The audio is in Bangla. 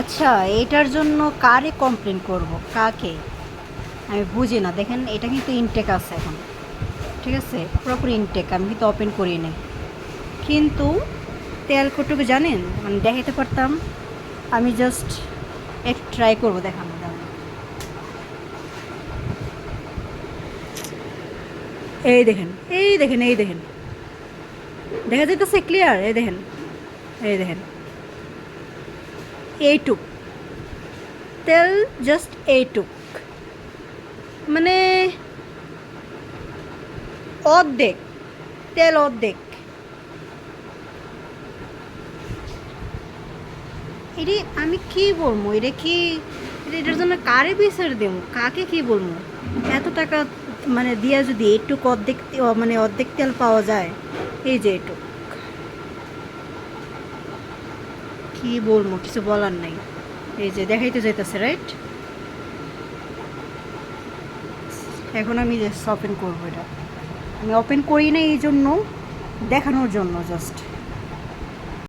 আচ্ছা, এটার জন্য কারে কমপ্লেন করব, কাকে? আমি বুঝি না। দেখেন, এটা কিন্তু ইনটেক আছে এখন, ঠিক আছে? পুরোপুরি ইনটেক, আমি কিন্তু ওপেন করি নাই। কিন্তু তেল কটুকু জানেন, মানে দেখাতে পারতাম। আমি জাস্ট একটু ট্রাই করবো দেখানো, দাঁড়ান। এই দেখেন, এই দেখেন, এই দেখেন, দেখা যাইতেছে ক্লিয়ার? এই দেখেন, এই দেখেন, এইটুক তেল, জাস্ট এইটুক, মানে অর্ধেক তেল, অর্ধেক। এটি আমি কি বলবো? এটা কি, এটার জন্য কারে বিচার দেবো, কাকে কি বলবো? এত টাকা মানে দিয়া যদি এইটুক অর্ধেক মানে অর্ধেক তেল পাওয়া যায়, এই যে এইটুক, কি বলবো, কিছু বলার নাই। এই যে দেখাইতে যাইতেছে, রাইট? এখন আমি জাস্ট ওপেন করবো এটা। আমি ওপেন করি না এই জন্য, দেখানোর জন্য জাস্ট।